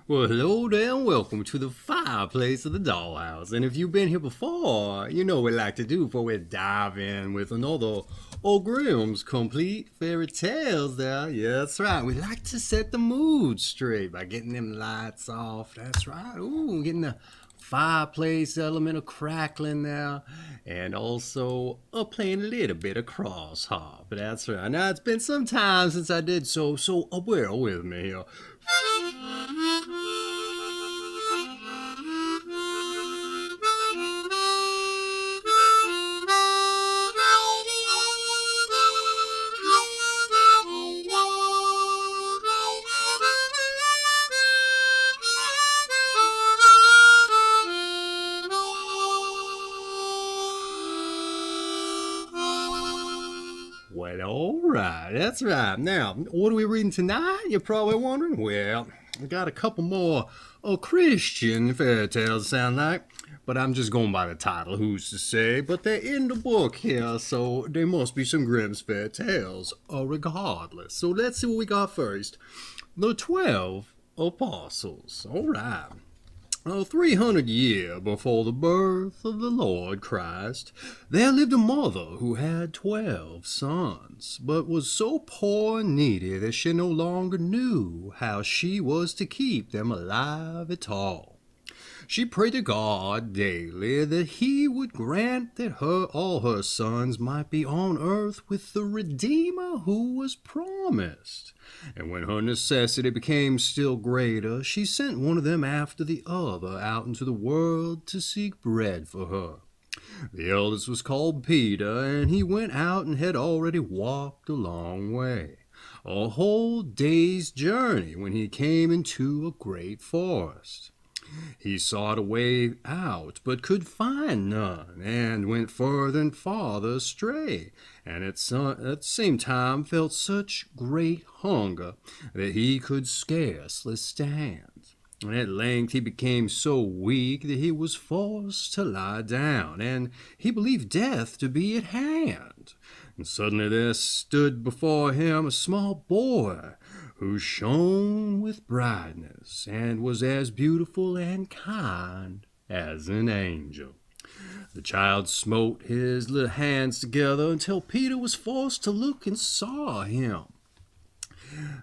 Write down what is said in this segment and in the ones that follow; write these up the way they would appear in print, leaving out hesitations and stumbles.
Well, hello there and welcome to the Fireplace of the Dollhouse. And if you've been here before, you know what we like to do before we dive in with another old Grimm's complete fairy tales there. Yeah, that's right. We like to set the mood straight by getting them lights off. That's right. Ooh, getting the fireplace element of crackling there. And also playing a little bit of Crossharp. That's right. Now, it's been some time since I did so bear with me here. Well, all right, that's right. Now, what are we reading tonight? You're probably wondering. Well, we got a couple more Christian fairy tales, sound like, but I'm just going by the title. Who's to say? But they're in the book here, so there must be some Grimm's fairy tales, regardless. So let's see what we got first. The 12 Apostles. All right. 300 years before the birth of the Lord Christ, there lived a mother who had 12 sons, but was so poor and needy that she no longer knew how she was to keep them alive at all. She prayed to God daily that he would grant that all her sons might be on earth with the Redeemer who was promised. And when her necessity became still greater, she sent one of them after the other out into the world to seek bread for her. The eldest was called Peter, and he went out and had already walked a long way, a whole day's journey, when he came into a great forest. He sought a way out, but could find none, and went further and farther astray, and at the same time felt such great hunger that he could scarcely stand. And at length he became so weak that he was forced to lie down, and he believed death to be at hand. And suddenly there stood before him a small boy, who shone with brightness, and was as beautiful and kind as an angel. The child smote his little hands together until Peter was forced to look and saw him.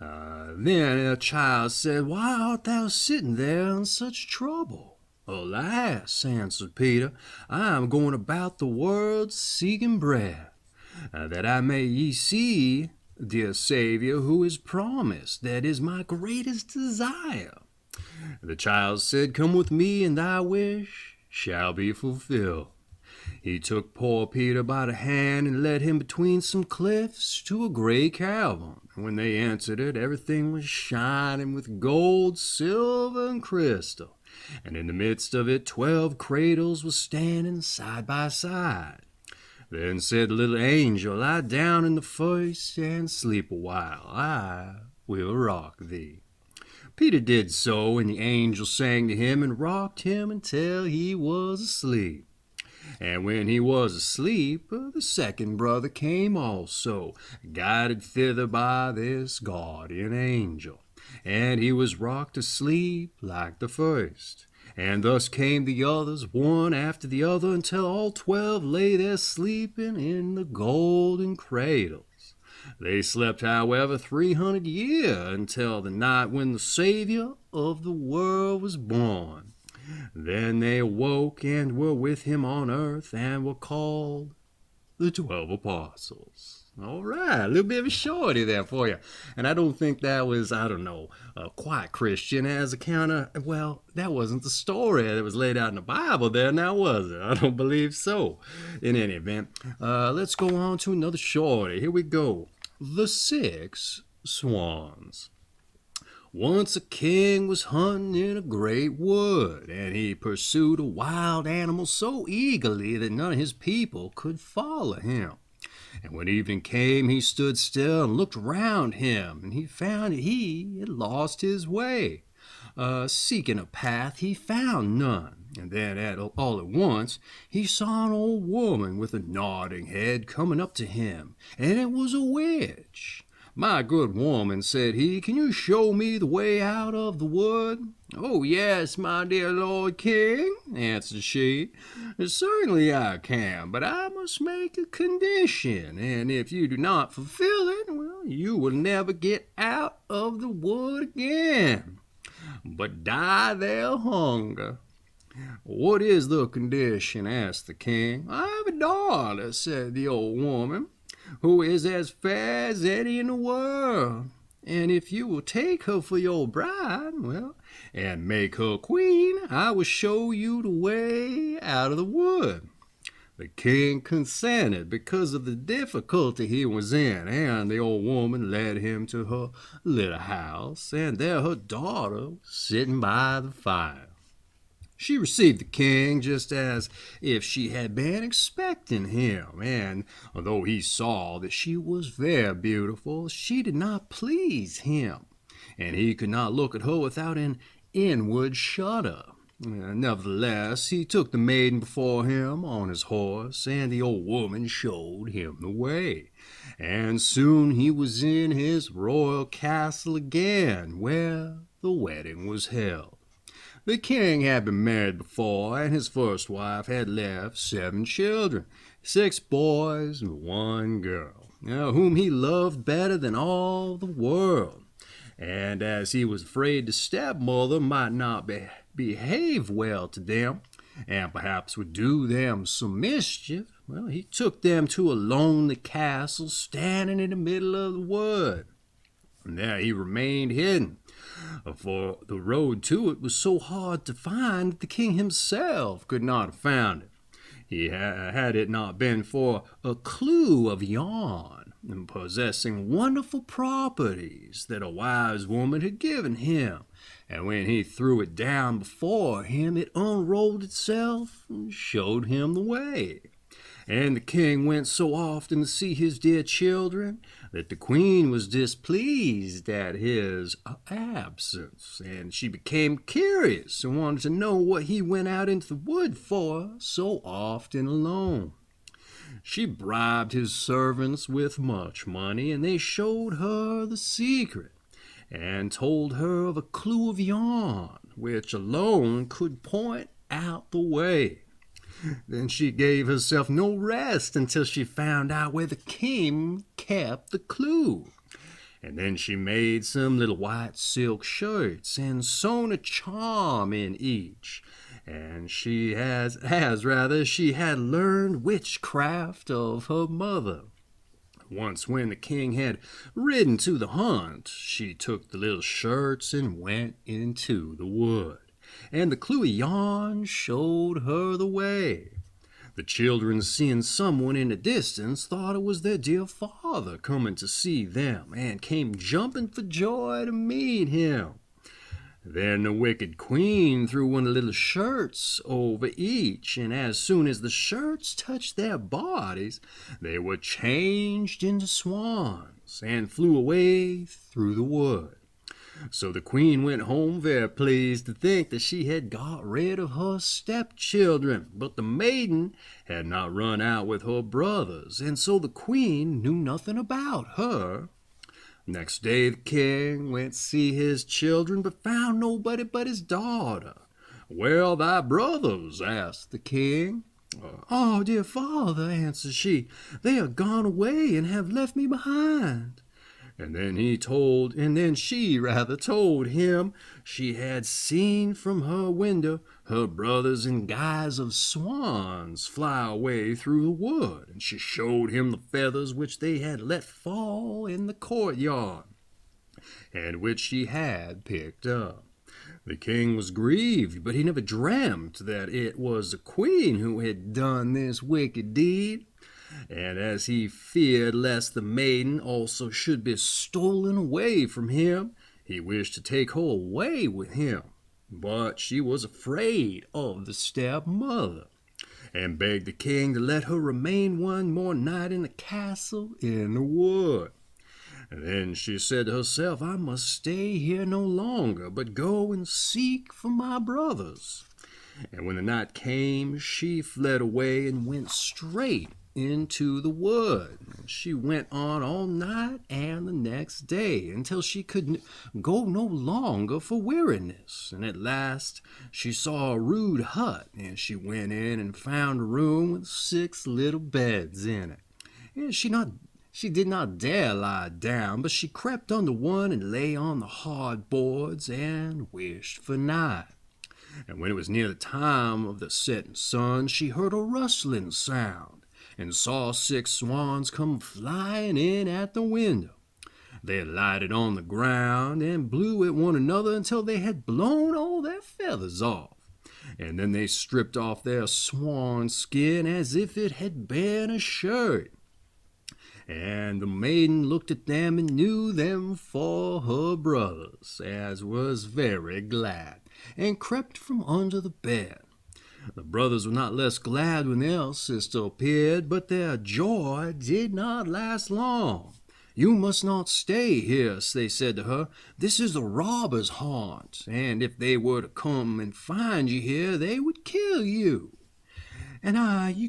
Then the child said, "Why art thou sitting there in such trouble?" "Alas," answered Peter, "I am going about the world seeking bread, that I may see dear Savior, who is promised. That is my greatest desire." The child said, "Come with me, and thy wish shall be fulfilled." He took poor Peter by the hand and led him between some cliffs to a great cavern. When they entered it, everything was shining with gold, silver, and crystal, and in the midst of it 12 cradles were standing side by side. Then said the little angel, "Lie down in the first and sleep a while. I will rock thee." Peter did so, and the angel sang to him and rocked him until he was asleep. And when he was asleep, the second brother came also, guided thither by this guardian angel, and he was rocked to sleep like the first. And thus came the others, one after the other, until all 12 lay there sleeping in the golden cradles. They slept, however, 300 years, until the night when the Savior of the world was born. Then they awoke and were with him on earth, and were called the 12 Apostles. All right, a little bit of a shorty there for you. And I don't think that was, quite Christian as a counter. Well, that wasn't the story that was laid out in the Bible there, now was it? I don't believe so. In any event, let's go on to another shorty. Here we go. The Six Swans. Once a king was hunting in a great wood, and he pursued a wild animal so eagerly that none of his people could follow him. And when evening came, he stood still and looked round him, and he found that he had lost his way. Seeking a path, he found none. And then all at once he saw an old woman with a nodding head coming up to him, and it was a witch. "My good woman," said he, "can you show me the way out of the wood?" "Oh, yes, my dear Lord King," answered she. "Certainly I can, but I must make a condition, and if you do not fulfill it, well, you will never get out of the wood again, but die there of hunger." "What is the condition?" asked the king. "I have a daughter," said the old woman, "who is as fair as any in the world. And if you will take her for your bride, well, and make her queen, I will show you the way out of the wood." The king consented because of the difficulty he was in, and the old woman led him to her little house, and there her daughter was sitting by the fire. She received the king just as if she had been expecting him, and though he saw that she was very beautiful, she did not please him, and he could not look at her without an inward shudder. Nevertheless, he took the maiden before him on his horse, and the old woman showed him the way, and soon he was in his royal castle again, where the wedding was held. The king had been married before, and his first wife had left 7 children, 6 boys and 1 girl, whom he loved better than all the world. And as he was afraid the stepmother might not behave well to them, and perhaps would do them some mischief, well, he took them to a lonely castle standing in the middle of the wood. And there he remained hidden, for the road to it was so hard to find that the king himself could not have found it. Had it not been for a clue of yarn, possessing wonderful properties that a wise woman had given him, and when he threw it down before him, it unrolled itself and showed him the way. And the king went so often to see his dear children that the queen was displeased at his absence, and she became curious and wanted to know what he went out into the wood for so often alone. She bribed his servants with much money, and they showed her the secret, and told her of a clue of yarn, which alone could point out the way. Then she gave herself no rest until she found out where the king kept the clue. And then she made some little white silk shirts and sewn a charm in each. And she had learned witchcraft of her mother. Once when the king had ridden to the hunt, she took the little shirts and went into the wood, and the clue of yarn showed her the way. The children, seeing someone in the distance, thought it was their dear father coming to see them, and came jumping for joy to meet him. Then the wicked queen threw one of the little shirts over each, and as soon as the shirts touched their bodies, they were changed into swans, and flew away through the wood. So the queen went home very pleased to think that she had got rid of her stepchildren, but the maiden had not run out with her brothers, and so the queen knew nothing about her. Next day the king went to see his children, but found nobody but his daughter. "Where are thy brothers?" asked the king. "Oh, dear father," answered she, "they are gone away and have left me behind." And then she told him she had seen from her window her brothers in guise of swans fly away through the wood, and she showed him the feathers which they had let fall in the courtyard, and which she had picked up. The king was grieved, but he never dreamt that it was the queen who had done this wicked deed. And as he feared lest the maiden also should be stolen away from him, he wished to take her away with him. But she was afraid of the stepmother, and begged the king to let her remain one more night in the castle in the wood. And then she said to herself, "I must stay here no longer, but go and seek for my brothers." And when the night came, she fled away and went straight into the wood. She went on all night and the next day until she could go no longer for weariness. And at last she saw a rude hut, and she went in and found a room with 6 little beds in it. And she did not dare lie down, but she crept under one and lay on the hard boards and wished for night. And when it was near the time of the setting sun, she heard a rustling sound, and saw 6 swans come flying in at the window. They alighted on the ground and blew at one another until they had blown all their feathers off. And then they stripped off their swan skin as if it had been a shirt. And the maiden looked at them and knew them for her brothers, as was very glad, and crept from under the bed. The brothers were not less glad when their sister appeared, but their joy did not last long. "You must not stay here," they said to her. "This is the robbers' haunt, and if they were to come and find you here, they would kill you." "And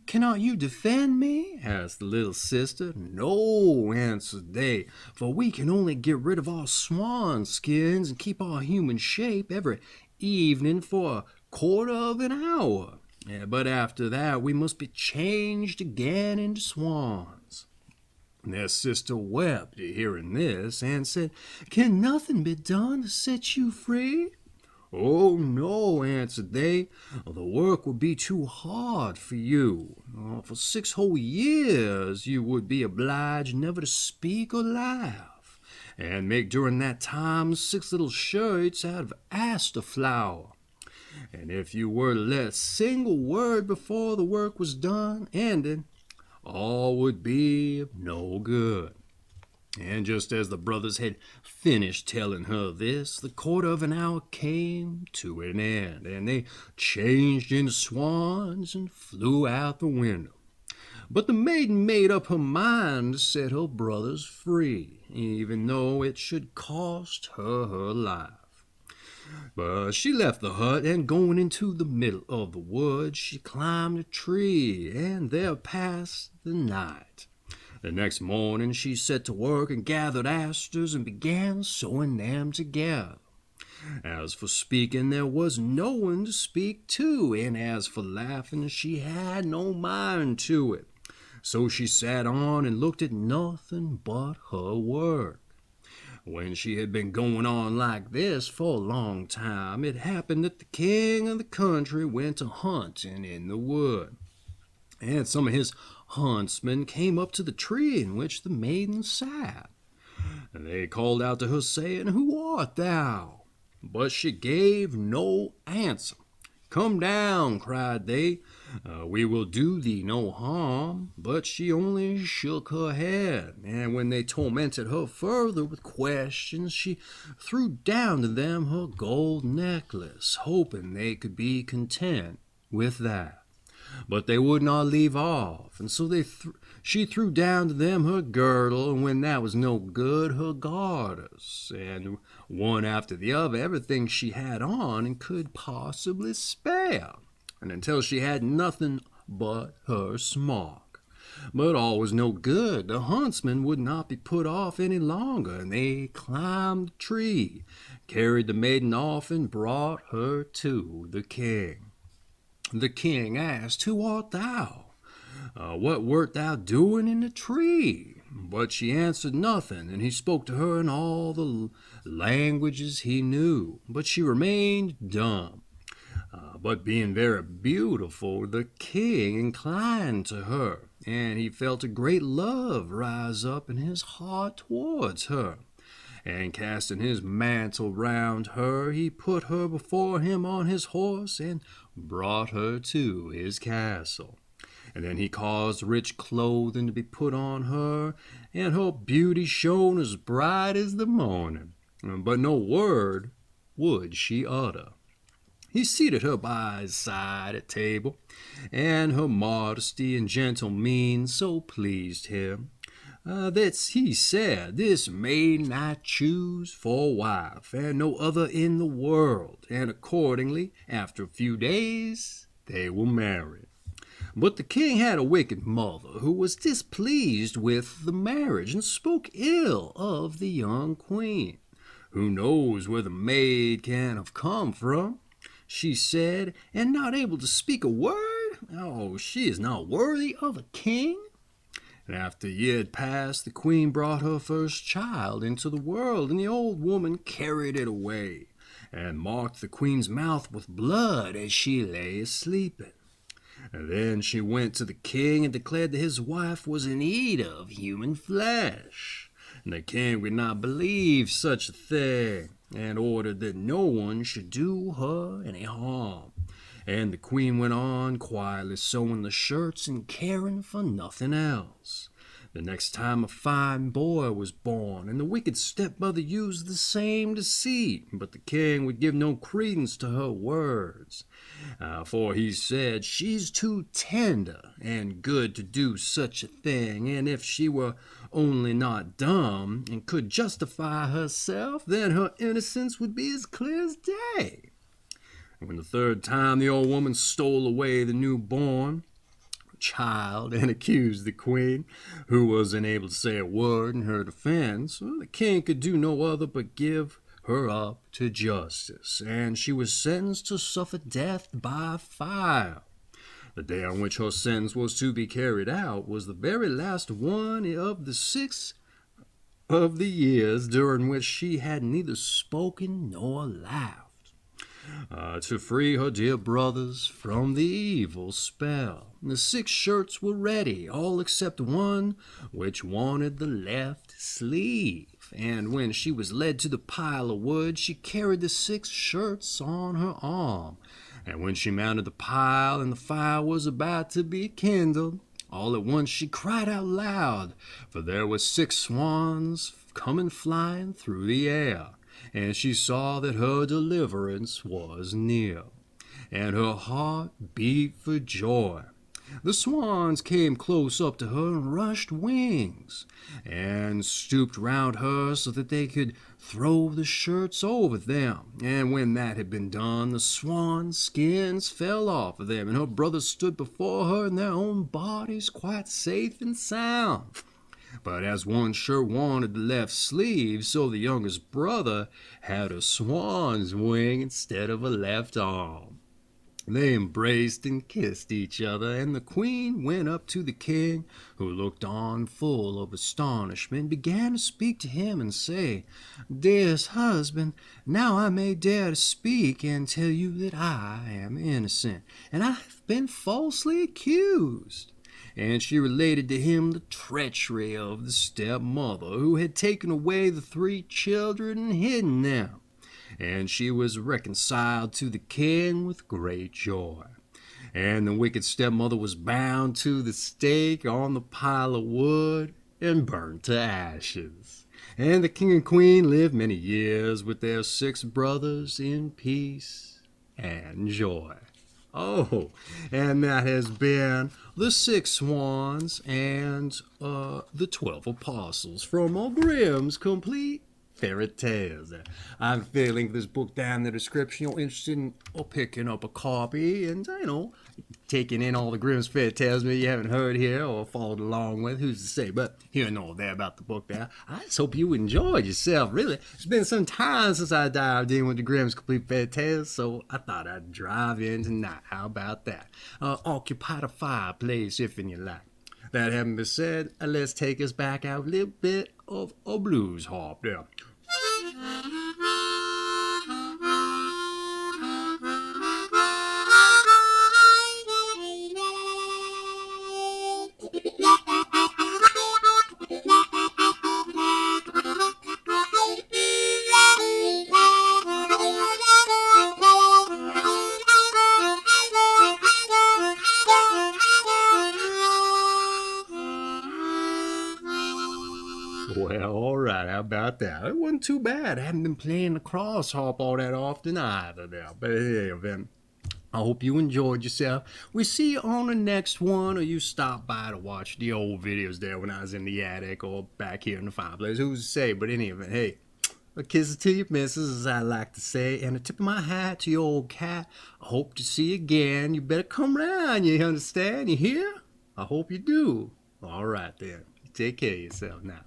cannot you defend me?" asked the little sister. "No," answered they, "for we can only get rid of our swan skins and keep our human shape every evening for a quarter of an hour. But after that we must be changed again into swans." Their sister wept at hearing this, and said, "Can nothing be done to set you free?" "Oh, no," answered they, "the work would be too hard for you. For 6 whole years you would be obliged never to speak or laugh, and make during that time 6 little shirts out of aster flower. And if you were to let a single word before the work was done, ended, all would be of no good." And just as the brothers had finished telling her this, the quarter of an hour came to an end, and they changed into swans and flew out the window. But the maiden made up her mind to set her brothers free, even though it should cost her her life. But she left the hut, and going into the middle of the wood, she climbed a tree, and there passed the night. The next morning she set to work and gathered asters and began sewing them together. As for speaking, there was no one to speak to, and as for laughing, she had no mind to it. So she sat on and looked at nothing but her work. When she had been going on like this for a long time, it happened that the king of the country went a hunting in the wood. And some of his huntsmen came up to the tree in which the maiden sat. And they called out to her, saying, "Who art thou?" But she gave no answer. "Come down," cried they, "we will do thee no harm." But she only shook her head, and when they tormented her further with questions, she threw down to them her gold necklace, hoping they could be content with that. But they would not leave off, and so she threw down to them her girdle, and when that was no good, her garters, and one after the other everything she had on and could possibly spare, and until she had nothing but her smock. But all was no good. The huntsmen would not be put off any longer, and they climbed the tree, carried the maiden off, and brought her to the king. The king asked, "Who art thou? What wert thou doing in the tree?" But she answered nothing, and he spoke to her in all the languages he knew, but she remained dumb. But being very beautiful, the king inclined to her, and he felt a great love rise up in his heart towards her. And casting his mantle round her, he put her before him on his horse, and brought her to his castle. And then he caused rich clothing to be put on her, and her beauty shone as bright as the morning. But no word would she utter. He seated her by his side at table, and her modesty and gentle mien so pleased him that he said, "This maiden I choose for a wife, and no other in the world." And accordingly, after a few days, they were married. But the king had a wicked mother who was displeased with the marriage and spoke ill of the young queen. Who knows where the maid can have come from? She said, and not able to speak a word? Oh, she is not worthy of a king. And after a year had passed, the queen brought her first child into the world, and the old woman carried it away, and marked the queen's mouth with blood as she lay asleeping. And then she went to the king and declared that his wife was an eater of human flesh. And the king would not believe such a thing, and ordered that no one should do her any harm. And the queen went on quietly sewing the shirts and caring for nothing else. The next time a fine boy was born, and the wicked stepmother used the same deceit, but the king would give no credence to her words. For he said, she's too tender and good to do such a thing, and if she were only not dumb and could justify herself, then her innocence would be as clear as day. And when the third time the old woman stole away the newborn child and accused the queen, who was unable to say a word in her defense, the king could do no other but give her up to justice, and she was sentenced to suffer death by fire. The day on which her sentence was to be carried out was the very last one of the 6 of the years during which she had neither spoken nor laughed. To free her dear brothers from the evil spell. The 6 shirts were ready, all except one which wanted the left sleeve. And when she was led to the pile of wood, she carried the 6 shirts on her arm. And when she mounted the pile and the fire was about to be kindled, all at once she cried out loud, for there were 6 swans coming flying through the air. And she saw that her deliverance was near, and her heart beat for joy. The swans came close up to her and rushed wings, and stooped round her so that they could throw the shirts over them. And when that had been done, the swan skins fell off of them, and her brothers stood before her in their own bodies quite safe and sound. But as one shirt wanted the left sleeve, so the youngest brother had a swan's wing instead of a left arm. They embraced and kissed each other, and the queen went up to the king, who looked on full of astonishment, and began to speak to him and say, "Dearest husband, now I may dare to speak and tell you that I am innocent, and I have been falsely accused." And she related to him the treachery of the stepmother, who had taken away the 3 children and hidden them. And she was reconciled to the king with great joy. And the wicked stepmother was bound to the stake on the pile of wood and burnt to ashes. And the king and queen lived many years with their 6 brothers in peace and joy. Oh, and that has been the 6 Swans and the 12 Apostles from old Grimm's Complete Fairy Tales. I'm feeling this book down in the description. You're interested in picking up a copy and, taking in all the Grimm's Fairy Tales maybe you haven't heard here or followed along with. Who's to say? But hearing all there about the book there, I just hope you enjoyed yourself, really. It's been some time since I dived in with the Grimm's Complete Fairy Tales, so I thought I'd drive in tonight. How about that? Occupy the fireplace if you like. That having been said, let's take us back out a little bit of a blues harp there. Well, all right, how about that? It wasn't too bad. I haven't been playing the Crossharp all that often either now. But hey, then, I hope you enjoyed yourself. We see you on the next one, or you stop by to watch the old videos there when I was in the attic or back here in the fireplace. Who's to say? But any event, hey, A kiss to you, missus, as I like to say, and a tip of my hat to your old cat. I hope to see you again. You better come round, you understand? You hear? I hope you do. All right, then. Take care of yourself now.